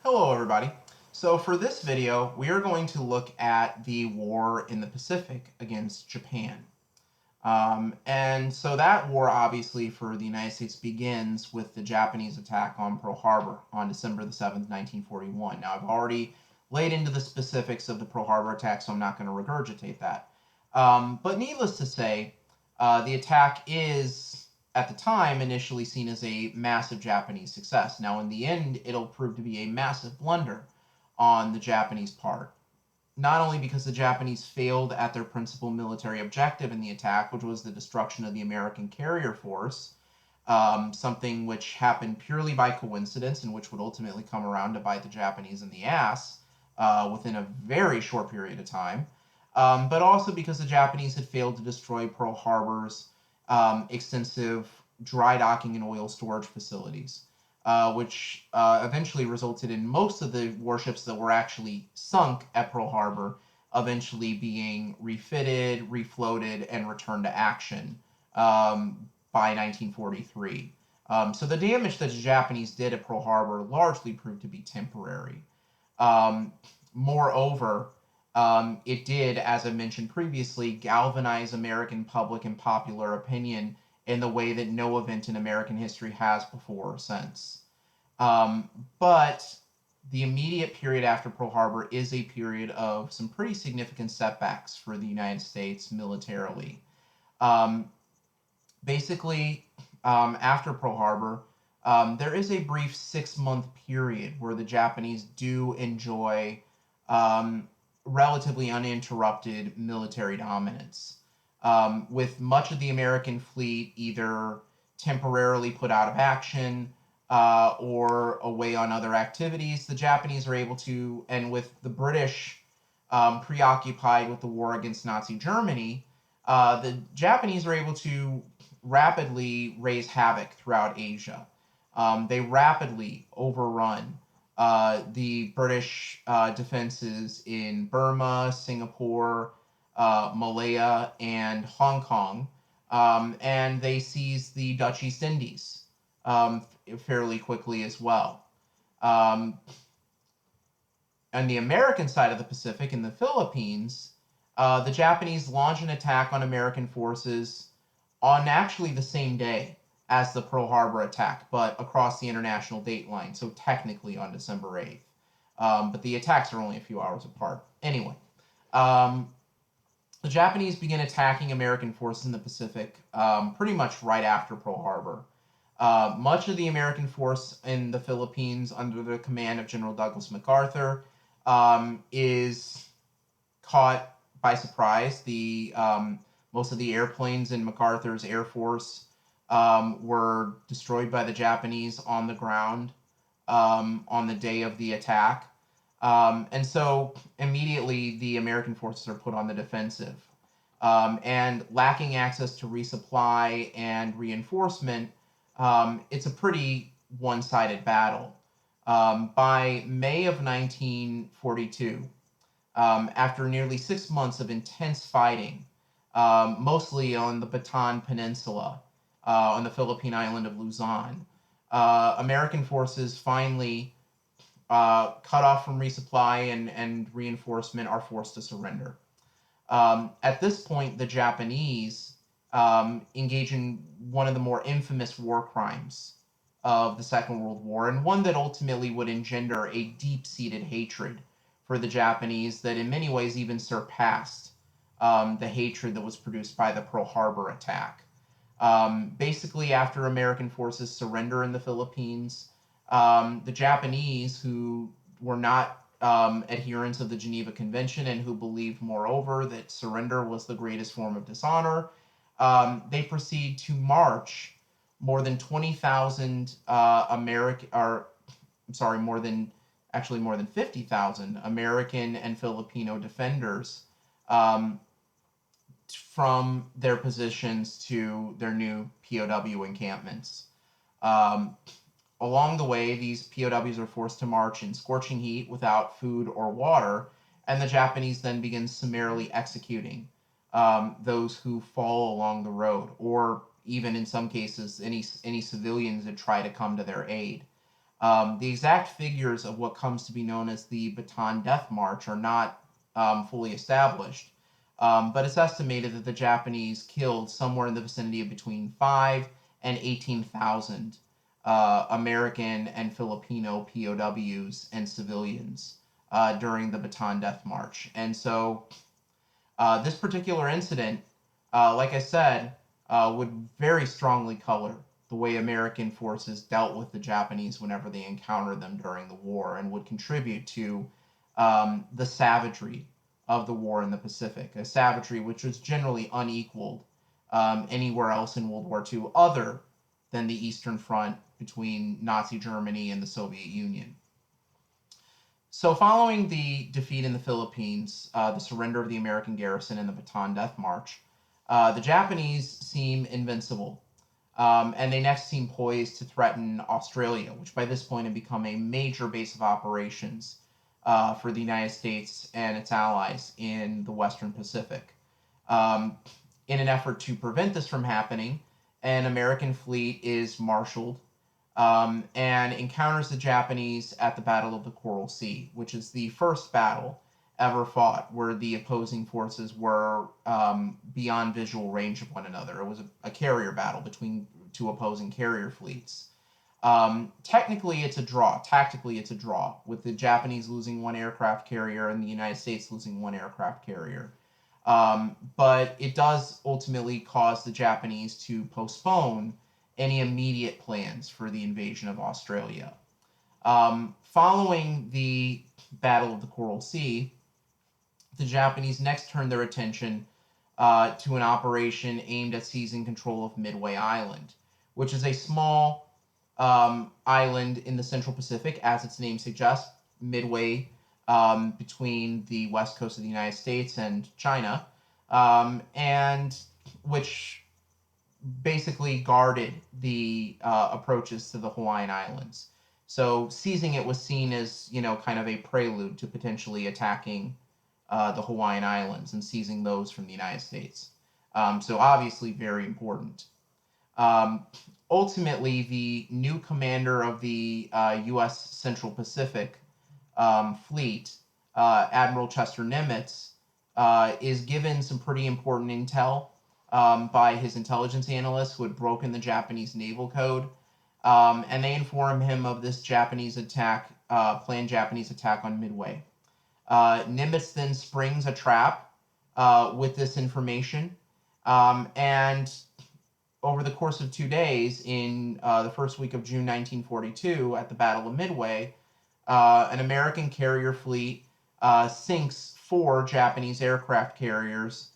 Hello everybody. So for this video, we are going to look at the war in the Pacific against Japan. And so that war obviously for the United States begins with the Japanese attack on Pearl Harbor on December the 7th, 1941. Now I've already laid into the specifics of the Pearl Harbor attack, so I'm not going to regurgitate that. But needless to say, the attack is, at the time, initially seen as a massive Japanese success. Now, in the end, it'll prove to be a massive blunder on the Japanese part. Not only because the Japanese failed at their principal military objective in the attack, which was the destruction of the American carrier force, something which happened purely by coincidence and which would ultimately come around to bite the Japanese in the ass within a very short period of time, but also because the Japanese had failed to destroy Pearl Harbor's extensive dry docking and oil storage facilities, which eventually resulted in most of the warships that were actually sunk at Pearl Harbor eventually being refitted, refloated, and returned to action by 1943. So the damage that the Japanese did at Pearl Harbor largely proved to be temporary. Um, Moreover, it did, as I mentioned previously, galvanize American public and popular opinion in the way that no event in American history has before or since. Um, but the immediate period after Pearl Harbor is a period of some pretty significant setbacks for the United States militarily. Um, Basically, after Pearl Harbor, there is a brief 6 month period where the Japanese do enjoy um, relatively uninterrupted military dominance, with much of the American fleet either temporarily put out of action or away on other activities. The Japanese are able to, and with the British preoccupied with the war against Nazi Germany, the Japanese are able to rapidly raise havoc throughout Asia. They rapidly overrun the British defenses in Burma, Singapore, Malaya, and Hong Kong, and they seize the Dutch East Indies fairly quickly as well. Um, on the American side of the Pacific, in the Philippines, the Japanese launch an attack on American forces on actually the same day as the Pearl Harbor attack, but across the international date line, so technically on December 8th. But the attacks are only a few hours apart. Anyway, um, the Japanese begin attacking American forces in the Pacific pretty much right after Pearl Harbor. Much of the American force in the Philippines, under the command of General Douglas MacArthur, is caught by surprise. The Most of the airplanes in MacArthur's Air Force were destroyed by the Japanese on the ground on the day of the attack. And so immediately the American forces are put on the defensive. And lacking access to resupply and reinforcement, it's a pretty one sided battle. By May of 1942, after nearly 6 months of intense fighting, mostly on the Bataan Peninsula, on the Philippine island of Luzon, American forces finally, cut off from resupply and reinforcement, are forced to surrender. At this point, the Japanese engage in one of the more infamous war crimes of the Second World War, and one that ultimately would engender a deep seated hatred for the Japanese that in many ways even surpassed the hatred that was produced by the Pearl Harbor attack. Basically, after American forces surrender in the Philippines, the Japanese, who were not adherents of the Geneva Convention and who believed, moreover, that surrender was the greatest form of dishonor, they proceed to march more than 20,000 American, or I'm sorry, more than 50,000 American and Filipino defenders um, from their positions to their new POW encampments. Um, Along the way, these POWs are forced to march in scorching heat without food or water, and the Japanese then begin summarily executing those who fall along the road, or even in some cases, any civilians that try to come to their aid. The exact figures of what comes to be known as the Bataan Death March are not fully established, but it's estimated that the Japanese killed somewhere in the vicinity of between 5 and 18,000 American and Filipino POWs and civilians during the Bataan Death March. And so this particular incident, like I said, would very strongly color the way American forces dealt with the Japanese whenever they encountered them during the war, and would contribute to the savagery of the war in the Pacific, a savagery which was generally unequaled anywhere else in World War II other than the Eastern Front between Nazi Germany and the Soviet Union. So, following the defeat in the Philippines, the surrender of the American garrison, and the Bataan Death March, the Japanese seem invincible, and they next seem poised to threaten Australia, which by this point had become a major base of operations for the United States and its allies in the Western Pacific. In an effort to prevent this from happening, an American fleet is marshaled and encounters the Japanese at the Battle of the Coral Sea, which is the first battle ever fought where the opposing forces were beyond visual range of one another. It was a carrier battle between two opposing carrier fleets. Technically, it's a draw. Tactically, it's a draw, with the Japanese losing one aircraft carrier and the United States losing one aircraft carrier. But it does ultimately cause the Japanese to postpone any immediate plans for the invasion of Australia. Following the Battle of the Coral Sea, the Japanese next turned their attention to an operation aimed at seizing control of Midway Island, which is a small island in the Central Pacific, as its name suggests, midway between the west coast of the United States and China, and which basically guarded the approaches to the Hawaiian Islands. So seizing it was seen as, kind of a prelude to potentially attacking the Hawaiian Islands and seizing those from the United States. So obviously very important. Ultimately, the new commander of the U.S. Central Pacific Fleet, Admiral Chester Nimitz, is given some pretty important intel by his intelligence analysts who had broken the Japanese naval code, and they inform him of this Japanese attack, planned Japanese attack on Midway. Nimitz then springs a trap with this information, and over the course of 2 days, in the first week of June 1942, at the Battle of Midway, an American carrier fleet sinks 4 Japanese aircraft carriers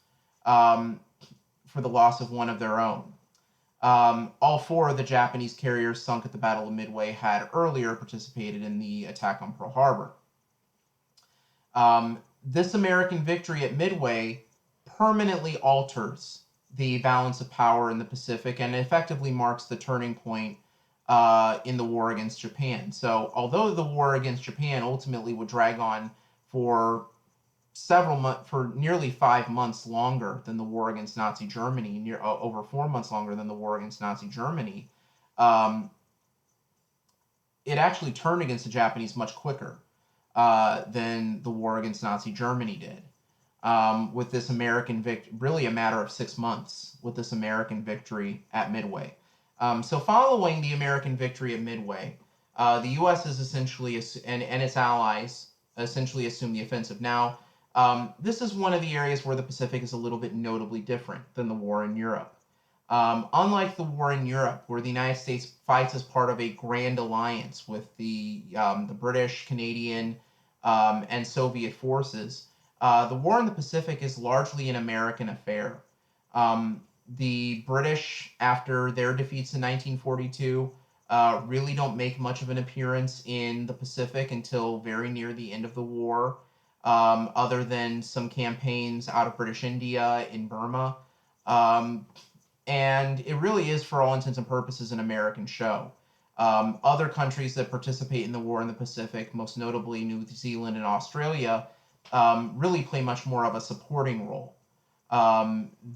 for the loss of one of their own. All 4 of the Japanese carriers sunk at the Battle of Midway had earlier participated in the attack on Pearl Harbor. This American victory at Midway permanently alters the balance of power in the Pacific and effectively marks the turning point in the war against Japan. So, although the war against Japan ultimately would drag on for for nearly 5 months longer than the war against Nazi Germany, over 4 months longer than the war against Nazi Germany, it actually turned against the Japanese much quicker than the war against Nazi Germany did. With this American victory, really a matter of 6 months with this American victory at Midway. So following the American victory at Midway, the U.S. is essentially, and its allies essentially assume the offensive. Now, this is one of the areas where the Pacific is a little bit notably different than the war in Europe. Unlike the war in Europe, where the United States fights as part of a grand alliance with the British, Canadian, and Soviet forces, the war in the Pacific is largely an American affair. The British, after their defeats in 1942, really don't make much of an appearance in the Pacific until very near the end of the war, other than some campaigns out of British India in Burma. And it really is, for all intents and purposes, an American show. Other countries that participate in the war in the Pacific, most notably New Zealand and Australia, really play much more of a supporting role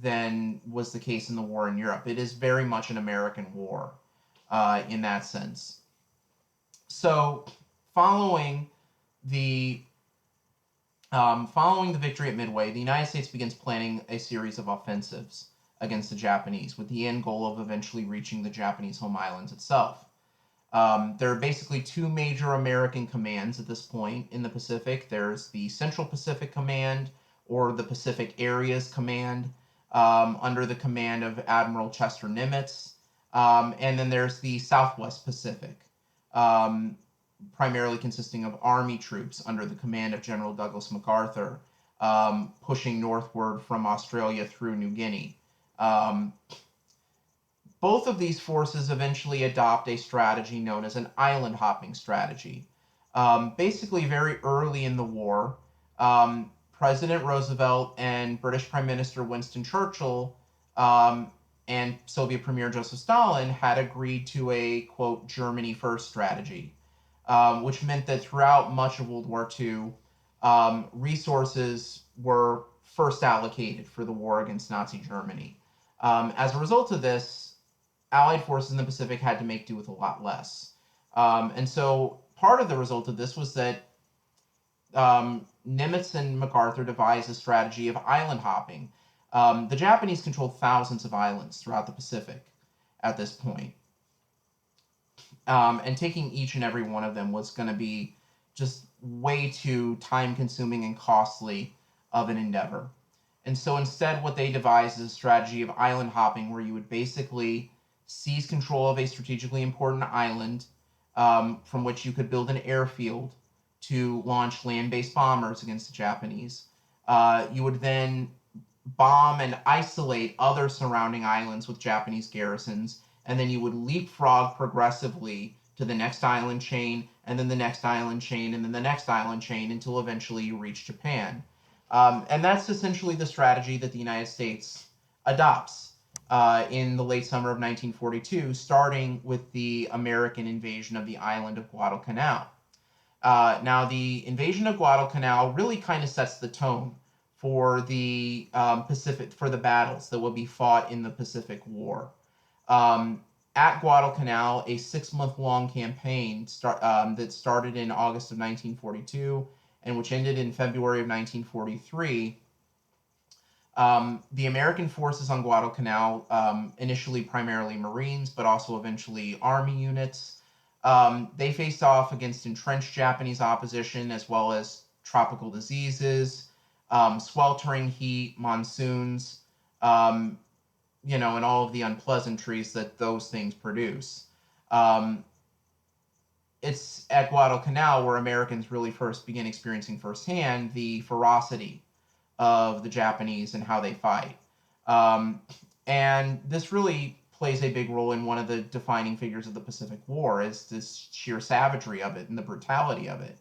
than was the case in the war in Europe. It is very much an American war in that sense. So, following the following the victory at Midway, the United States begins planning a series of offensives against the Japanese, with the end goal of eventually reaching the Japanese home islands itself. There are basically two major American commands at this point in the Pacific. There's the Central Pacific Command, or the Pacific Areas Command, under the command of Admiral Chester Nimitz. And then there's the Southwest Pacific, um, primarily consisting of Army troops under the command of General Douglas MacArthur, pushing northward from Australia through New Guinea. Um, Both of these forces eventually adopt a strategy known as an island hopping strategy. Basically, very early in the war, President Roosevelt and British Prime Minister Winston Churchill, um, and Soviet Premier Joseph Stalin had agreed to a, quote, Germany first strategy, which meant that throughout much of World War II, resources were first allocated for the war against Nazi Germany. As a result of this, Allied forces in the Pacific had to make do with a lot less. And so part of the result of this was that Nimitz and MacArthur devised a strategy of island hopping. The Japanese controlled thousands of islands throughout the Pacific at this point. And taking each and every one of them was going to be just way too time consuming and costly of an endeavor. And so instead, what they devised is a strategy of island hopping, where you would basically seize control of a strategically important island, from which you could build an airfield to launch land based bombers against the Japanese. You would then bomb and isolate other surrounding islands with Japanese garrisons, and then you would leapfrog progressively to the next island chain, and then the next island chain, and then the next island chain until eventually you reach Japan. And that's essentially the strategy that the United States adopts in the late summer of 1942, starting with the American invasion of the island of Guadalcanal. Now, the invasion of Guadalcanal really kind of sets the tone for the Pacific, for the battles that will be fought in the Pacific War. At Guadalcanal, a 6-month-long campaign that started in August of 1942 and which ended in February of 1943. The American forces on Guadalcanal, initially primarily Marines, but also eventually Army units, they faced off against entrenched Japanese opposition, as well as tropical diseases, sweltering heat, monsoons, and all of the unpleasantries that those things produce. It's at Guadalcanal where Americans really first begin experiencing firsthand the ferocity of the Japanese and how they fight. And this really plays a big role in one of the defining figures of the Pacific War, is this sheer savagery of it and the brutality of it.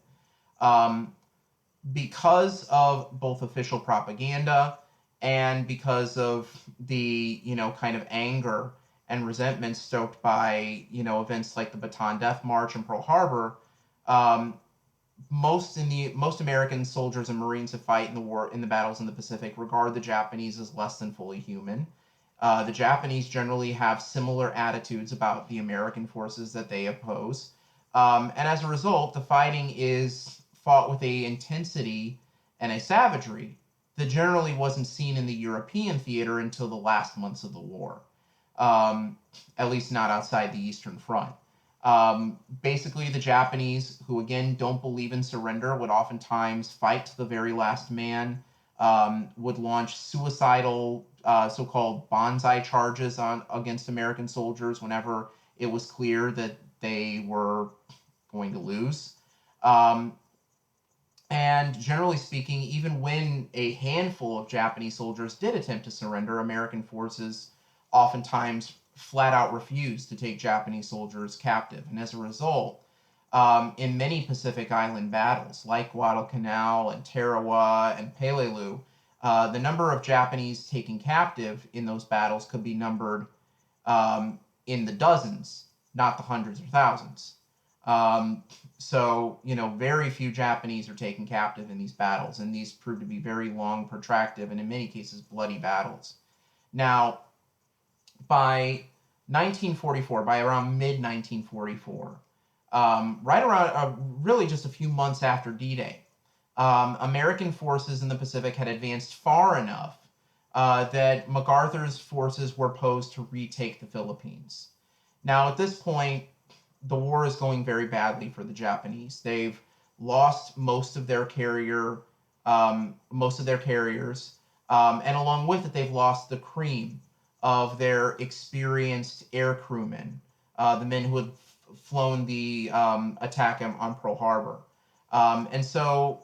Because of both official propaganda and because of the, kind of anger and resentment stoked by, events like the Bataan Death March and Pearl Harbor, most American soldiers and Marines who fight in the battles in the Pacific regard the Japanese as less than fully human. The Japanese generally have similar attitudes about the American forces that they oppose, and as a result, the fighting is fought with a intensity and a savagery that generally wasn't seen in the European theater until the last months of the war, at least not outside the Eastern Front. Basically, the Japanese, who again don't believe in surrender, would oftentimes fight to the very last man, would launch suicidal, so-called banzai charges against American soldiers whenever it was clear that they were going to lose. And generally speaking, even when a handful of Japanese soldiers did attempt to surrender, American forces oftentimes flat out refused to take Japanese soldiers captive. And as a result, in many Pacific Island battles, like Guadalcanal and Tarawa and Peleliu, the number of Japanese taken captive in those battles could be numbered in the dozens, not the hundreds or thousands. So, very few Japanese are taken captive in these battles, and these prove to be very long, protracted, and in many cases, bloody battles. Now, by 1944, by around mid-1944, right around really just a few months after D-Day. American forces in the Pacific had advanced far enough that MacArthur's forces were posed to retake the Philippines. Now, at this point, the war is going very badly for the Japanese. They've lost most of their carriers, and along with it, they've lost the cream of their experienced air crewmen, the men who had flown the attack on Pearl Harbor. And so,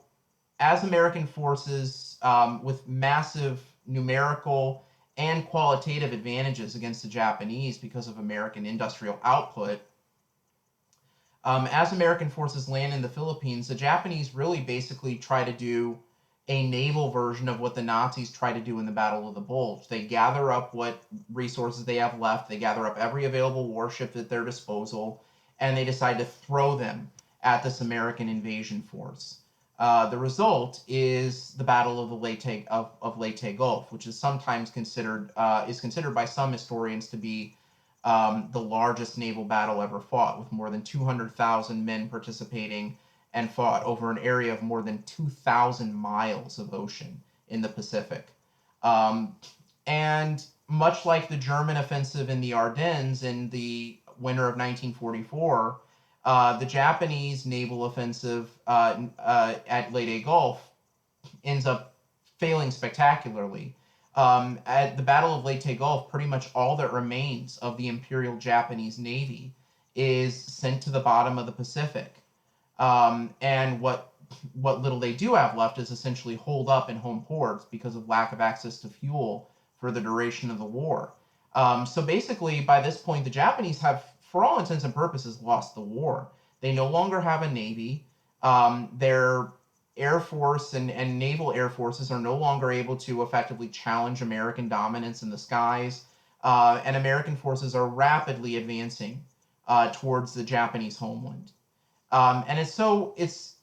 as American forces, with massive numerical and qualitative advantages against the Japanese because of American industrial output, as American forces land in the Philippines, the Japanese really basically try to do a naval version of what the Nazis tried to do in the Battle of the Bulge. They gather up what resources they have left, they gather up every available warship at their disposal, and they decide to throw them at this American invasion force. The result is the Battle of the Leyte Gulf, which is sometimes considered by some historians to be the largest naval battle ever fought, with more than 200,000 men participating and fought over an area of more than 2,000 miles of ocean in the Pacific. And much like the German offensive in the Ardennes in the winter of 1944, the Japanese naval offensive at Leyte Gulf ends up failing spectacularly. At the Battle of Leyte Gulf, pretty much all that remains of the Imperial Japanese Navy is sent to the bottom of the Pacific. And what little they do have left is essentially holed up in home ports because of lack of access to fuel for the duration of the war. So basically, by this point, the Japanese have, for all intents and purposes, lost the war. They no longer have a navy. Their Air Force and naval air forces are no longer able to effectively challenge American dominance in the skies, and American forces are rapidly advancing towards the Japanese homeland. And so it's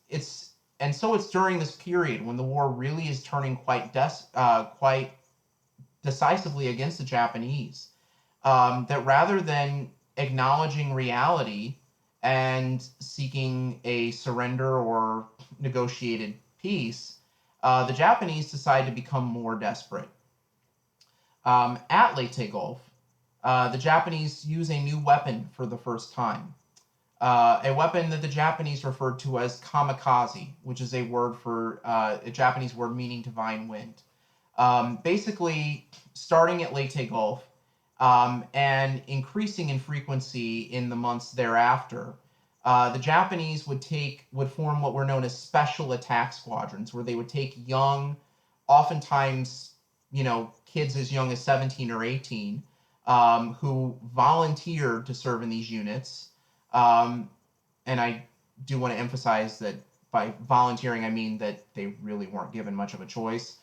during this period when the war really is turning quite decisively against the Japanese, that rather than acknowledging reality and seeking a surrender or negotiated peace, the Japanese decide to become more desperate. At Leyte Gulf, the Japanese use a new weapon for the first time. A weapon that the Japanese referred to as kamikaze, which is a Japanese word meaning divine wind. Basically, starting at Leyte Gulf, and increasing in frequency in the months thereafter, the Japanese would form what were known as special attack squadrons, where they would take young, oftentimes, kids as young as 17 or 18, who volunteered to serve in these units. And I do want to emphasize that by volunteering, I mean that they really weren't given much of a choice.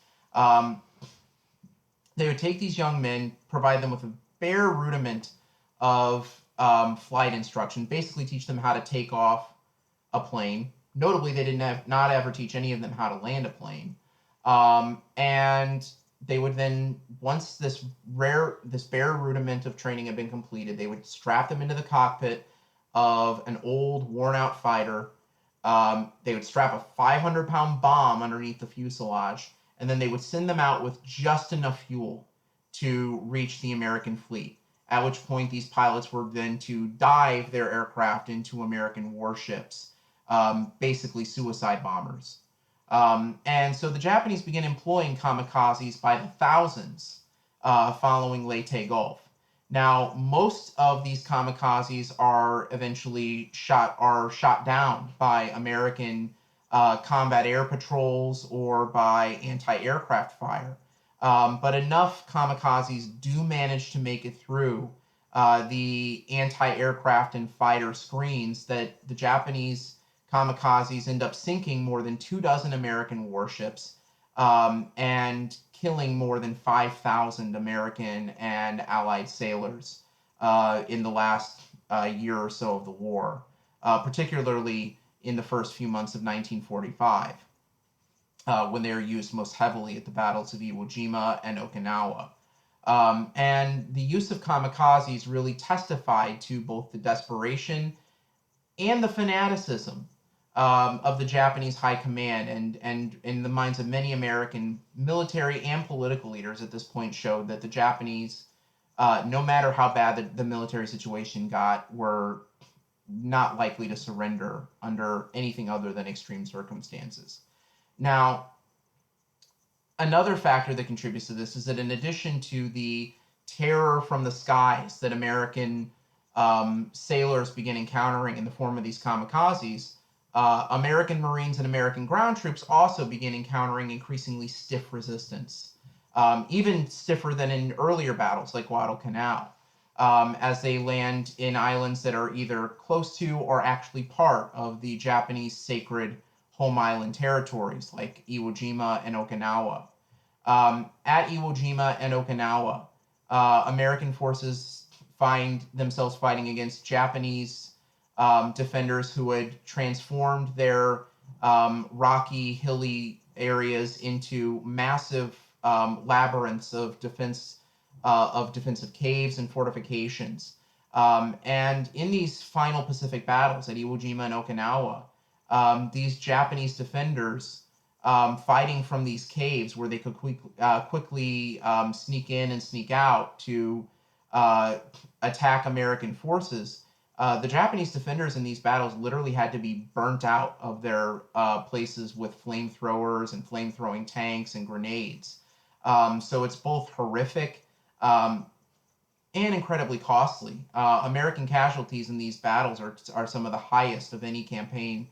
They would take these young men, provide them with a bare rudiment of flight instruction, basically teach them how to take off a plane. Notably, they not ever teach any of them how to land a plane. And they would then, once this bare rudiment of training had been completed, they would strap them into the cockpit of an old, worn-out fighter. They would strap a 500-pound bomb underneath the fuselage, and then they would send them out with just enough fuel to reach the American fleet, at which point these pilots were then to dive their aircraft into American warships, basically suicide bombers. And so the Japanese began employing kamikazes by the thousands following Leyte Gulf. Now, most of these kamikazes are eventually shot down by American combat air patrols or by anti-aircraft fire. But enough kamikazes do manage to make it through the anti-aircraft and fighter screens that the Japanese kamikazes end up sinking more than 24 American warships, and killing more than 5,000 American and Allied sailors in the last year or so of the war, particularly in the first few months of 1945, when they were used most heavily at the battles of Iwo Jima and Okinawa. And the use of kamikazes really testified to both the desperation and the fanaticism of the Japanese high command, and in the minds of many American military and political leaders at this point, showed that the Japanese, no matter how bad the military situation got, were not likely to surrender under anything other than extreme circumstances. Now, another factor that contributes to this is that in addition to the terror from the skies that American sailors begin encountering in the form of these kamikazes, American Marines and American ground troops also begin encountering increasingly stiff resistance, even stiffer than in earlier battles like Guadalcanal, as they land in islands that are either close to or actually part of the Japanese sacred home island territories like Iwo Jima and Okinawa. At Iwo Jima and Okinawa, American forces find themselves fighting against Japanese defenders who had transformed their rocky, hilly areas into massive labyrinths of defensive caves and fortifications. And in these final Pacific battles at Iwo Jima and Okinawa, these Japanese defenders fighting from these caves where they could quickly sneak in and sneak out to attack American forces. The Japanese defenders in these battles literally had to be burnt out of their places with flamethrowers and flame-throwing tanks and grenades. So it's both horrific and incredibly costly. American casualties in these battles are some of the highest of any campaign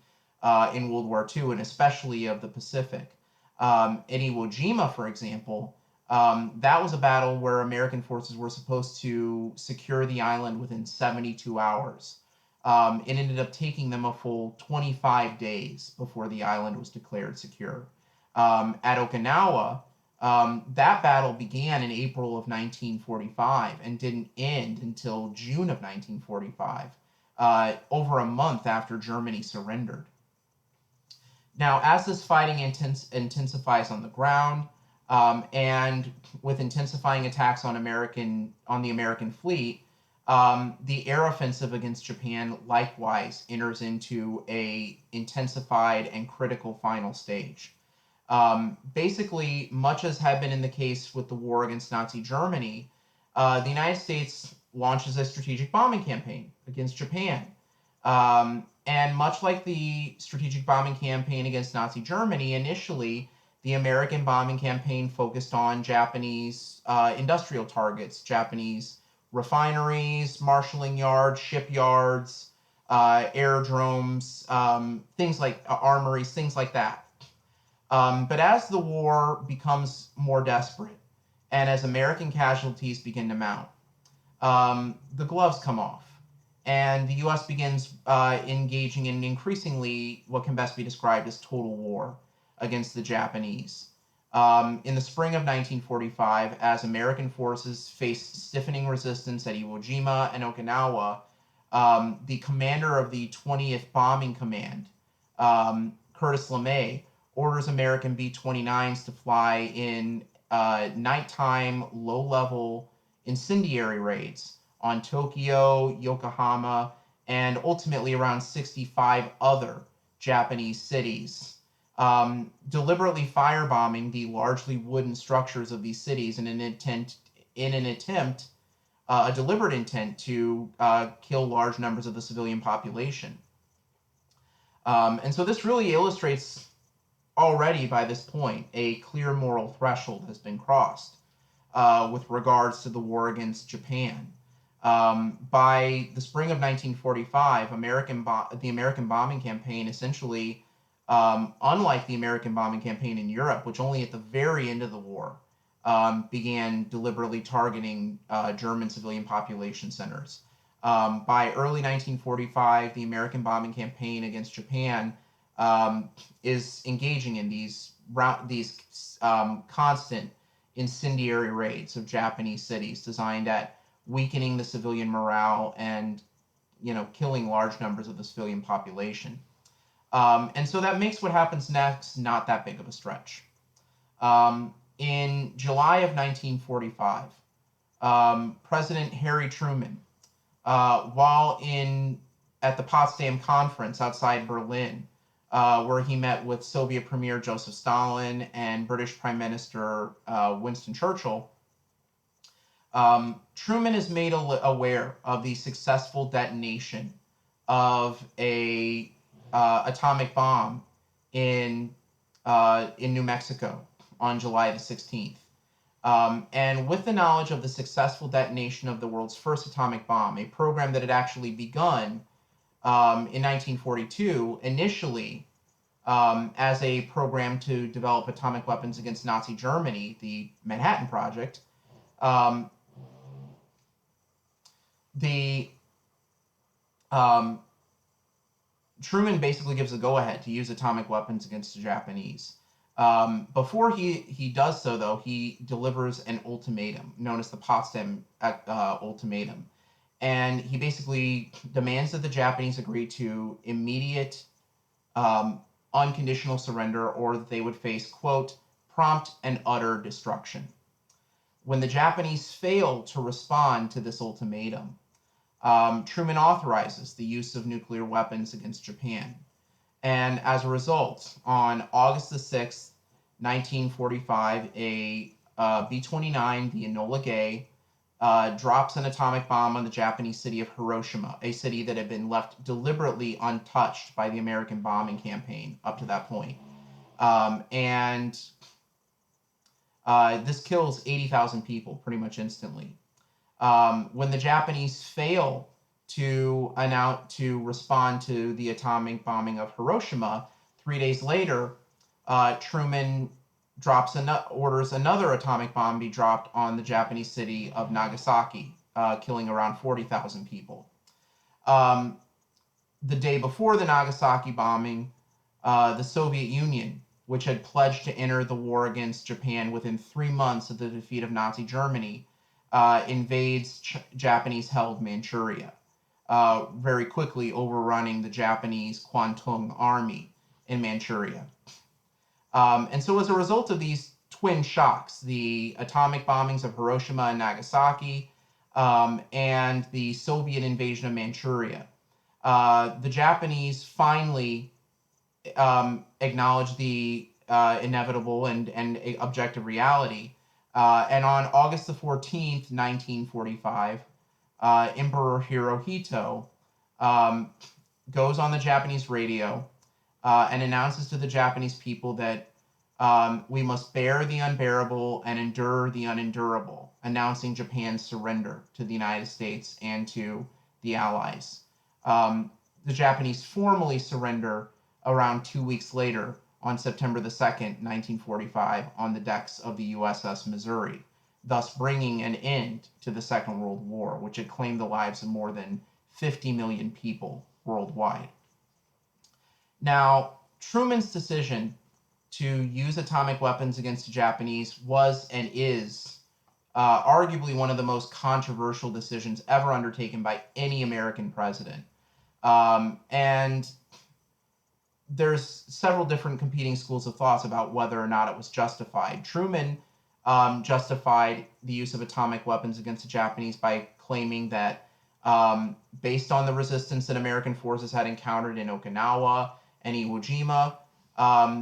in World War II, and especially of the Pacific. In Iwo Jima, for example, that was a battle where American forces were supposed to secure the island within 72 hours. It ended up taking them a full 25 days before the island was declared secure. At Okinawa, that battle began in April of 1945 and didn't end until June of 1945, over a month after Germany surrendered. Now, as this fighting intensifies on the ground, and with intensifying attacks on the American fleet, the air offensive against Japan likewise enters into a intensified and critical final stage. Basically, much as had been in the case with the war against Nazi Germany, the United States launches a strategic bombing campaign against Japan. And much like the strategic bombing campaign against Nazi Germany, initially, the American bombing campaign focused on Japanese industrial targets, Japanese refineries, marshaling yards, shipyards, aerodromes, things like armories, things like that. But as the war becomes more desperate, and as American casualties begin to mount, the gloves come off, and the U.S. begins engaging in increasingly what can best be described as total war against the Japanese. In the spring of 1945, as American forces faced stiffening resistance at Iwo Jima and Okinawa, the commander of the 20th Bombing Command, Curtis LeMay, orders American B-29s to fly in nighttime, low-level incendiary raids on Tokyo, Yokohama, and ultimately around 65 other Japanese cities, deliberately firebombing the largely wooden structures of these cities in a deliberate intent to kill large numbers of the civilian population. And so this really illustrates already by this point a clear moral threshold has been crossed with regards to the war against Japan. By the spring of 1945, the American bombing campaign essentially, unlike the American bombing campaign in Europe, which only at the very end of the war began deliberately targeting German civilian population centers. By early 1945, the American bombing campaign against Japan is engaging in these constant incendiary raids of Japanese cities designed at weakening the civilian morale and, killing large numbers of the civilian population. And so that makes what happens next not that big of a stretch. In July of 1945, President Harry Truman, while in at the Potsdam Conference outside Berlin, where he met with Soviet Premier Joseph Stalin and British Prime Minister Winston Churchill, Truman is made aware of the successful detonation of a atomic bomb in New Mexico on July the 16th. And with the knowledge of the successful detonation of the world's first atomic bomb, a program that had actually begun in 1942, initially as a program to develop atomic weapons against Nazi Germany, the Manhattan Project, Truman basically gives the go-ahead to use atomic weapons against the Japanese. Before he does so, though, he delivers an ultimatum known as the Potsdam Ultimatum. And he basically demands that the Japanese agree to immediate unconditional surrender, or that they would face, quote, prompt and utter destruction. When the Japanese fail to respond to this ultimatum, Truman authorizes the use of nuclear weapons against Japan. And as a result, on August the 6th, 1945, a B-29, the Enola Gay, drops an atomic bomb on the Japanese city of Hiroshima, a city that had been left deliberately untouched by the American bombing campaign up to that point. This kills 80,000 people pretty much instantly. When the Japanese fail to respond to the atomic bombing of Hiroshima, 3 days later, Truman orders another atomic bomb be dropped on the Japanese city of Nagasaki, killing around 40,000 people. The day before the Nagasaki bombing, the Soviet Union, which had pledged to enter the war against Japan within 3 months of the defeat of Nazi Germany, invades Japanese-held Manchuria, very quickly overrunning the Japanese Kwantung Army in Manchuria. And so as a result of these twin shocks, the atomic bombings of Hiroshima and Nagasaki, and the Soviet invasion of Manchuria, the Japanese finally acknowledged the inevitable and objective reality. And on August the 14th, 1945, Emperor Hirohito goes on the Japanese radio and announces to the Japanese people that we must bear the unbearable and endure the unendurable, announcing Japan's surrender to the United States and to the Allies. The Japanese formally surrender around 2 weeks later on September the 2nd, 1945, on the decks of the USS Missouri, thus bringing an end to the Second World War, which had claimed the lives of more than 50 million people worldwide. Now, Truman's decision to use atomic weapons against the Japanese was and is arguably one of the most controversial decisions ever undertaken by any American president. And there's several different competing schools of thoughts about whether or not it was justified. Truman justified the use of atomic weapons against the Japanese by claiming that based on the resistance that American forces had encountered in Okinawa and Iwo Jima,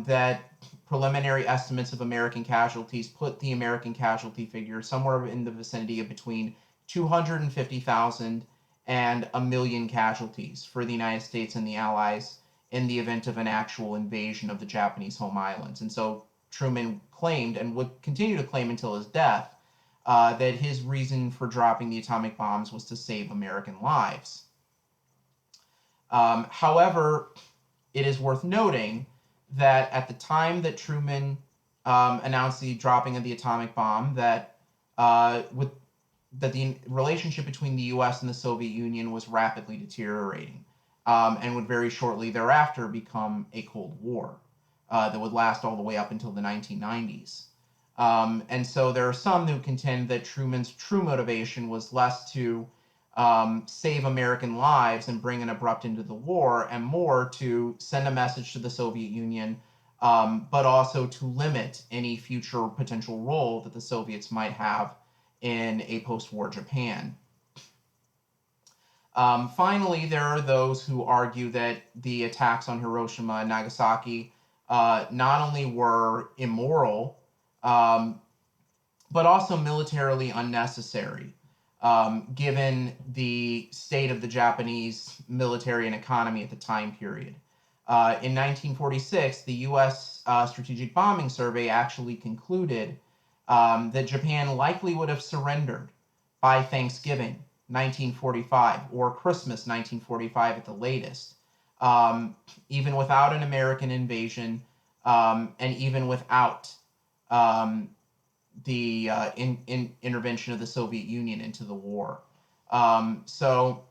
that preliminary estimates of American casualties put the American casualty figure somewhere in the vicinity of between 250,000 and 1 million casualties for the United States and the Allies in the event of an actual invasion of the Japanese home islands. And so Truman claimed, and would continue to claim until his death, that his reason for dropping the atomic bombs was to save American lives. However, it is worth noting that at the time that Truman announced the dropping of the atomic bomb, that the relationship between the U.S. and the Soviet Union was rapidly deteriorating, and would very shortly thereafter become a Cold War that would last all the way up until the 1990s. And so there are some who contend that Truman's true motivation was less to save American lives and bring an abrupt end to the war, and more to send a message to the Soviet Union, but also to limit any future potential role that the Soviets might have in a post-war Japan. Finally, there are those who argue that the attacks on Hiroshima and Nagasaki not only were immoral, um, but also militarily unnecessary, given the state of the Japanese military and economy at the time period. In 1946, the U.S. Strategic Bombing Survey actually concluded that Japan likely would have surrendered by Thanksgiving 1945 or Christmas 1945 at the latest, even without an American invasion, and even without um, the intervention of the Soviet Union into the war. So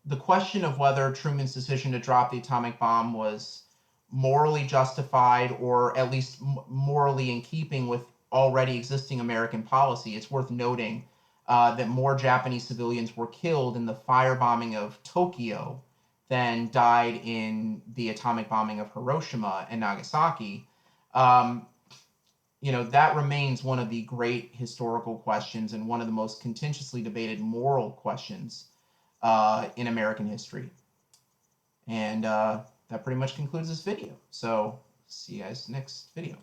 the question of whether Truman's decision to drop the atomic bomb was morally justified or at least morally in keeping with already existing American policy, it's worth noting that more Japanese civilians were killed in the firebombing of Tokyo than died in the atomic bombing of Hiroshima and Nagasaki. Um, that remains one of the great historical questions and one of the most contentiously debated moral questions in American history. And that pretty much concludes this video. So see you guys next video.